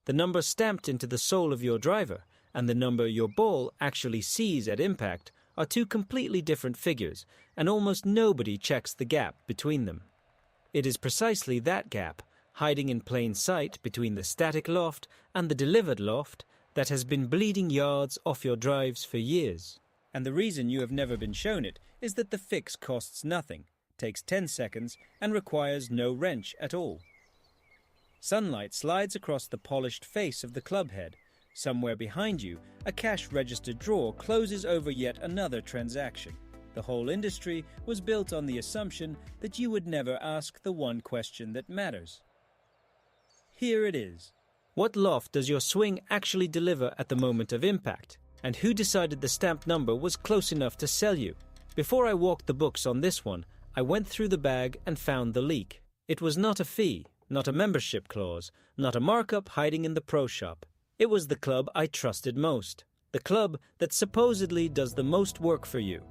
The number stamped into the sole of your driver and the number your ball actually sees at impact are two completely different figures, and almost nobody checks the gap between them. It is precisely that gap, hiding in plain sight between the static loft and the delivered loft, that has been bleeding yards off your drives for years. And the reason you have never been shown it is that the fix costs nothing, takes 10 seconds, and requires no wrench at all. Sunlight slides across the polished face of the club head. Somewhere behind you, a cash register drawer closes over yet another transaction. The whole industry was built on the assumption that you would never ask the one question that matters. Here it is. What loft does your swing actually deliver at the moment of impact? And who decided the stamped number was close enough to sell you? Before I walked the books on this one, I went through the bag and found the leak. It was not a fee, not a membership clause, not a markup hiding in the pro shop. It was the club I trusted most, the club that supposedly does the most work for you.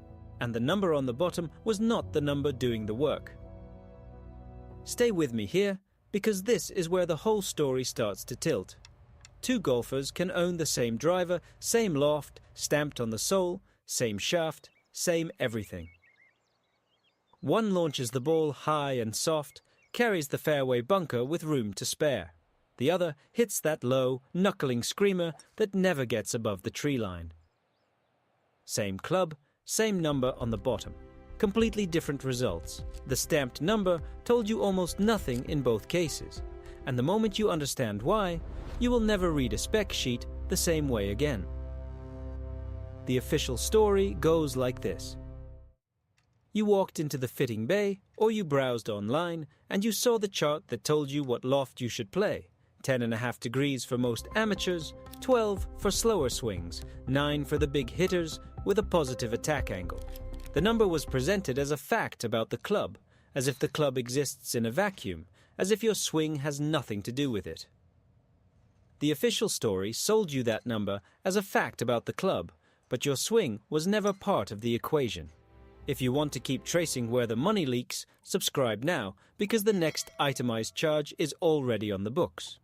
And the number on the bottom was not the number doing the work. Stay with me here, because this is where the whole story starts to tilt. Two golfers can own the same driver, same loft, stamped on the sole, same shaft, same everything. One launches the ball high and soft, carries the fairway bunker with room to spare. The other hits that low, knuckling screamer that never gets above the tree line. Same club, same number on the bottom. Completely different results. The stamped number told you almost nothing in both cases. And the moment you understand why, you will never read a spec sheet the same way again. The official story goes like this. You walked into the fitting bay, or you browsed online, and you saw the chart that told you what loft you should play. 10.5 degrees for most amateurs, 12 for slower swings, 9 for the big hitters with a positive attack angle. The number was presented as a fact about the club, as if the club exists in a vacuum, as if your swing has nothing to do with it. The official story sold you that number as a fact about the club, but your swing was never part of the equation. If you want to keep tracing where the money leaks, subscribe now, because the next itemized charge is already on the books.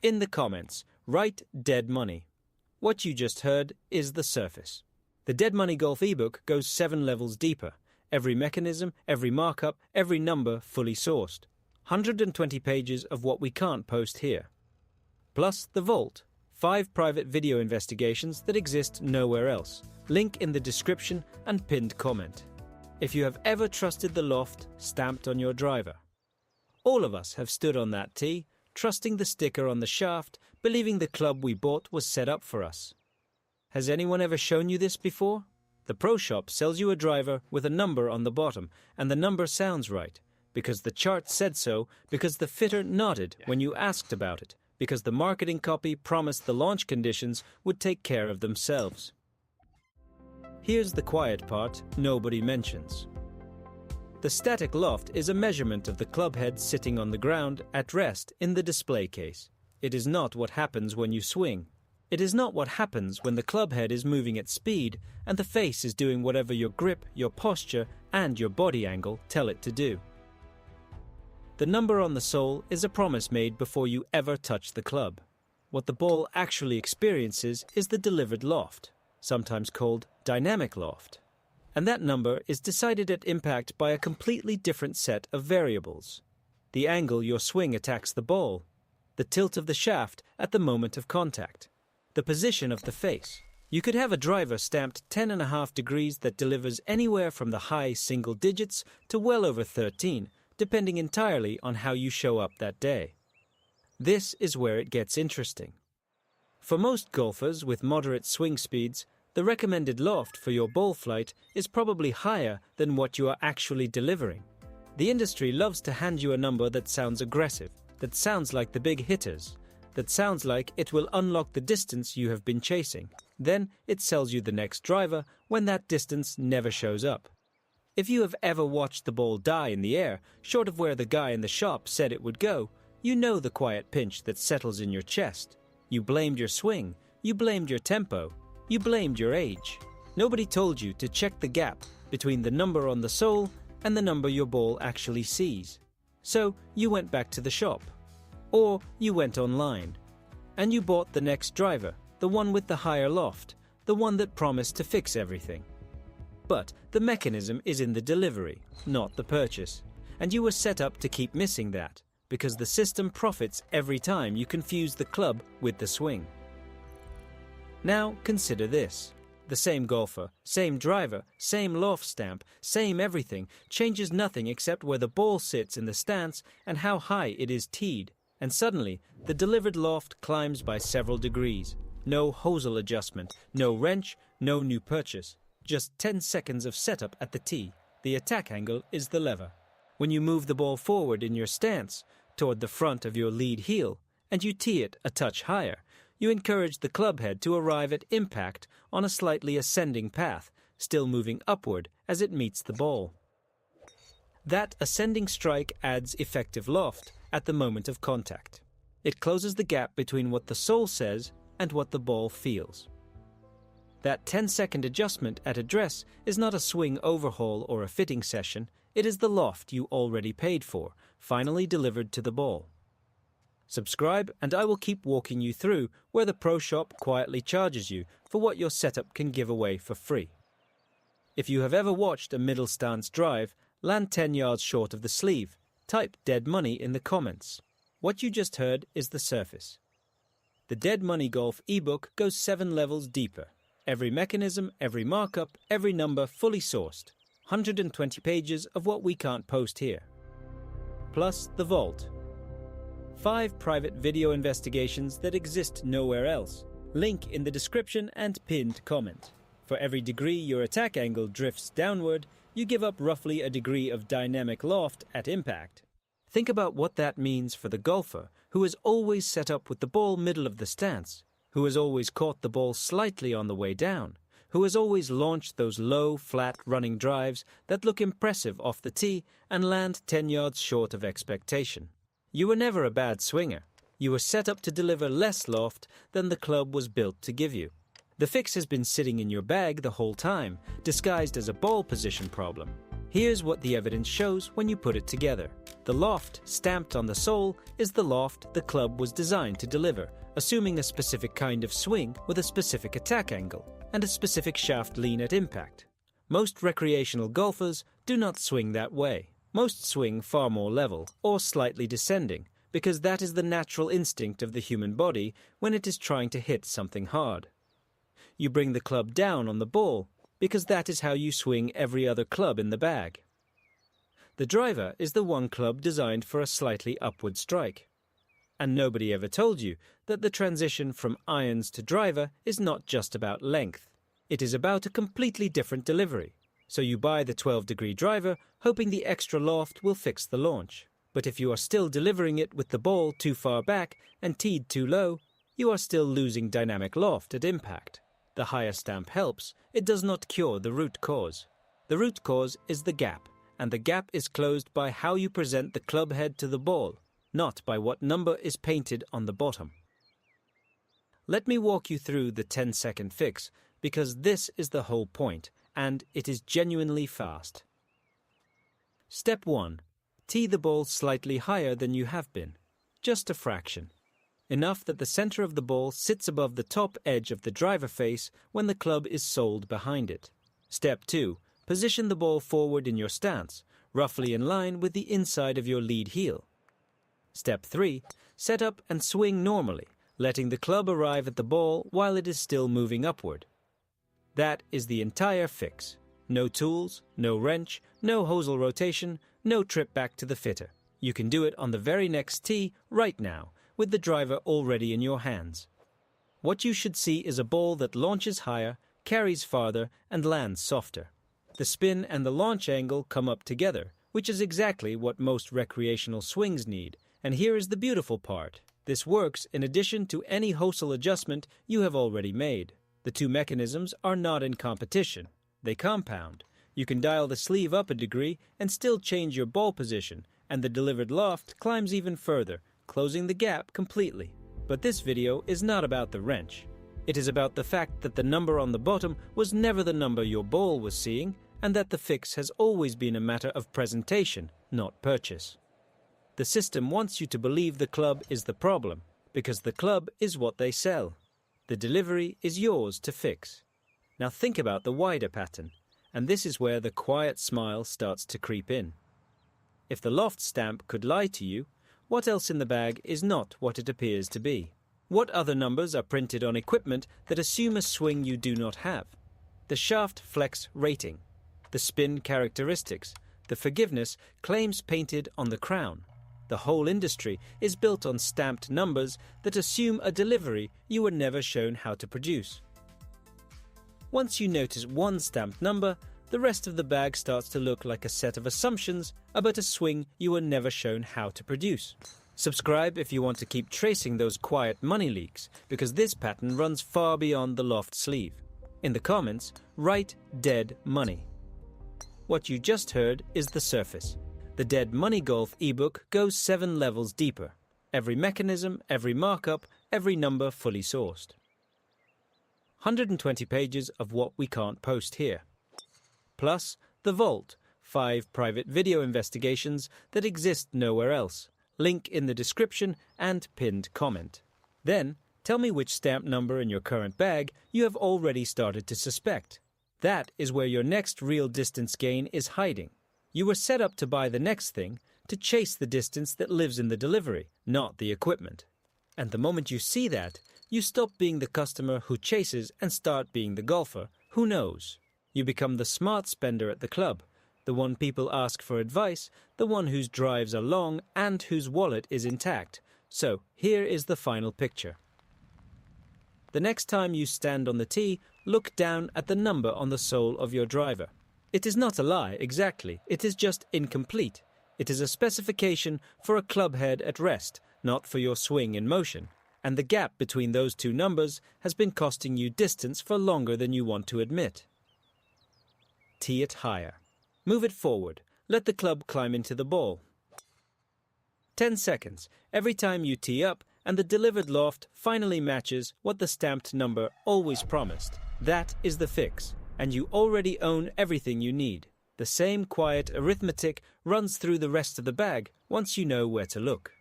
In the comments, write dead money. What you just heard is the surface. The Dead Money Golf ebook goes 7 levels deeper. Every mechanism, every markup, every number fully sourced. 120 pages of what we can't post here. Plus the vault, 5 private video investigations that exist nowhere else. Link in the description and pinned comment. If you have ever trusted the loft stamped on your driver. All of us have stood on that tee, trusting the sticker on the shaft, believing the club we bought was set up for us. Has anyone ever shown you this before? The pro shop sells you a driver with a number on the bottom, and the number sounds right, because the chart said so, because the fitter nodded when you asked about it, because the marketing copy promised the launch conditions would take care of themselves. Here's the quiet part nobody mentions. The static loft is a measurement of the club head sitting on the ground at rest in the display case. It is not what happens when you swing. It is not what happens when the club head is moving at speed and the face is doing whatever your grip, your posture, and your body angle tell it to do. The number on the sole is a promise made before you ever touch the club. What the ball actually experiences is the delivered loft, sometimes called dynamic loft. And that number is decided at impact by a completely different set of variables. The angle your swing attacks the ball, the tilt of the shaft at the moment of contact, the position of the face. You could have a driver stamped 10.5 degrees that delivers anywhere from the high single digits to well over 13, depending entirely on how you show up that day. This is where it gets interesting. For most golfers with moderate swing speeds, the recommended loft for your ball flight is probably higher than what you are actually delivering. The industry loves to hand you a number that sounds aggressive, that sounds like the big hitters, that sounds like it will unlock the distance you have been chasing. Then it sells you the next driver when that distance never shows up. If you have ever watched the ball die in the air, short of where the guy in the shop said it would go, you know the quiet pinch that settles in your chest. You blamed your swing, you blamed your tempo, you blamed your age. Nobody told you to check the gap between the number on the sole and the number your ball actually sees. So you went back to the shop. Or you went online and you bought the next driver, the one with the higher loft, the one that promised to fix everything. But the mechanism is in the delivery, not the purchase. And you were set up to keep missing that, because the system profits every time you confuse the club with the swing. Now consider this. The same golfer, same driver, same loft stamp, same everything, changes nothing except where the ball sits in the stance and how high it is teed. And suddenly, the delivered loft climbs by several degrees. No hosel adjustment, no wrench, no new purchase. Just 10 seconds of setup at the tee. The attack angle is the lever. When you move the ball forward in your stance, toward the front of your lead heel, and you tee it a touch higher, you encourage the club head to arrive at impact on a slightly ascending path, still moving upward as it meets the ball. That ascending strike adds effective loft at the moment of contact. It closes the gap between what the sole says and what the ball feels. That 10-second adjustment at address is not a swing overhaul or a fitting session, it is the loft you already paid for, finally delivered to the ball. Subscribe and I will keep walking you through where the Pro Shop quietly charges you for what your setup can give away for free. If you have ever watched a middle stance drive land 10 yards short of the sleeve, type dead money in the comments. What you just heard is the surface. The Dead Money Golf ebook goes 7 levels deeper. Every mechanism, every markup, every number fully sourced. 120 pages of what we can't post here. Plus the vault. 5 private video investigations that exist nowhere else. Link in the description and pinned comment. For every degree your attack angle drifts downward, you give up roughly a degree of dynamic loft at impact. Think about what that means for the golfer who is always set up with the ball middle of the stance, who has always caught the ball slightly on the way down, who has always launched those low, flat running drives that look impressive off the tee and land 10 yards short of expectation. You were never a bad swinger. You were set up to deliver less loft than the club was built to give you. The fix has been sitting in your bag the whole time, disguised as a ball position problem. Here's what the evidence shows when you put it together. The loft stamped on the sole is the loft the club was designed to deliver, assuming a specific kind of swing with a specific attack angle and a specific shaft lean at impact. Most recreational golfers do not swing that way. Most swing far more level or slightly descending, because that is the natural instinct of the human body when it is trying to hit something hard. You bring the club down on the ball, because that is how you swing every other club in the bag. The driver is the one club designed for a slightly upward strike. And nobody ever told you that the transition from irons to driver is not just about length. It is about a completely different delivery. So you buy the 12-degree driver, hoping the extra loft will fix the launch. But if you are still delivering it with the ball too far back and teed too low, you are still losing dynamic loft at impact. The higher stamp helps, it does not cure the root cause. The root cause is the gap, and the gap is closed by how you present the club head to the ball, not by what number is painted on the bottom. Let me walk you through the 10-second fix, because this is the whole point, and it is genuinely fast. Step 1. Tee the ball slightly higher than you have been, just a fraction. Enough that the center of the ball sits above the top edge of the driver face when the club is soled behind it. Step 2. Position the ball forward in your stance, roughly in line with the inside of your lead heel. Step 3. Set up and swing normally, letting the club arrive at the ball while it is still moving upward. That is the entire fix. No tools, no wrench, no hosel rotation, no trip back to the fitter. You can do it on the very next tee right now, with the driver already in your hands. What you should see is a ball that launches higher, carries farther, and lands softer. The spin and the launch angle come up together, which is exactly what most recreational swings need. And here is the beautiful part. This works in addition to any hosel adjustment you have already made. The two mechanisms are not in competition. They compound. You can dial the sleeve up a degree and still change your ball position, and the delivered loft climbs even further, closing the gap completely. But this video is not about the wrench. It is about the fact that the number on the bottom was never the number your ball was seeing, and that the fix has always been a matter of presentation, not purchase. The system wants you to believe the club is the problem, because the club is what they sell. The delivery is yours to fix. Now think about the wider pattern, and this is where the quiet smile starts to creep in. If the Loft stamp could lie to you, what else in the bag is not what it appears to be? What other numbers are printed on equipment that assume a swing you do not have? The shaft flex rating, the spin characteristics, the forgiveness claims painted on the crown. The whole industry is built on stamped numbers that assume a delivery you were never shown how to produce. Once you notice one stamped number, the rest of the bag starts to look like a set of assumptions about a swing you were never shown how to produce. Subscribe if you want to keep tracing those quiet money leaks, because this pattern runs far beyond the Loft sleeve. In the comments, write "dead money." What you just heard is the surface. The Dead Money Golf ebook goes 7 levels deeper. Every mechanism, every markup, every number fully sourced. 120 pages of what we can't post here. Plus, the Vault, 5 private video investigations that exist nowhere else. Link in the description and pinned comment. Then, tell me which stamp number in your current bag you have already started to suspect. That is where your next real distance gain is hiding. You were set up to buy the next thing, to chase the distance that lives in the delivery, not the equipment. And the moment you see that, you stop being the customer who chases and start being the golfer who knows. You become the smart spender at the club, the one people ask for advice, the one whose drives are long and whose wallet is intact. So here is the final picture. The next time you stand on the tee, look down at the number on the sole of your driver. It is not a lie, exactly. It is just incomplete. It is a specification for a club head at rest, not for your swing in motion. And the gap between those two numbers has been costing you distance for longer than you want to admit. Tee it higher. Move it forward. Let the club climb into the ball. 10 seconds every time you tee up and the delivered loft finally matches what the stamped number always promised. That is the fix. And you already own everything you need. The same quiet arithmetic runs through the rest of the bag once you know where to look.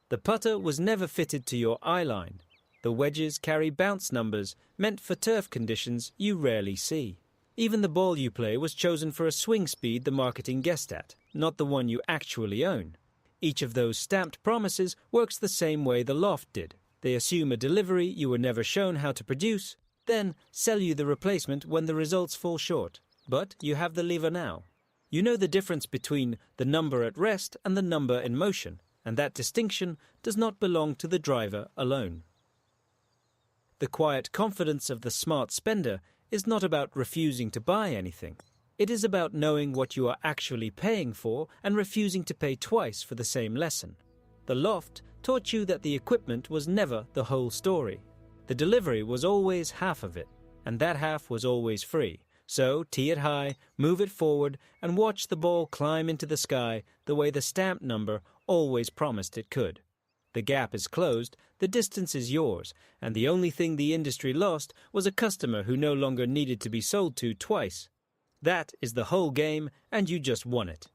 The putter was never fitted to your eye line. The wedges carry bounce numbers meant for turf conditions you rarely see. Even the ball you play was chosen for a swing speed the marketing guessed at, not the one you actually own. Each of those stamped promises works the same way the Loft did. They assume a delivery you were never shown how to produce, then sell you the replacement when the results fall short. But you have the lever now. You know the difference between the number at rest and the number in motion, and that distinction does not belong to the driver alone. The quiet confidence of the smart spender is not about refusing to buy anything. It is about knowing what you are actually paying for and refusing to pay twice for the same lesson. The Loft taught you that the equipment was never the whole story. The delivery was always half of it, and that half was always free. So tee it high, move it forward, and watch the ball climb into the sky the way the stamp number always promised it could. The gap is closed, the distance is yours, and the only thing the industry lost was a customer who no longer needed to be sold to twice. That is the whole game, and you just won it.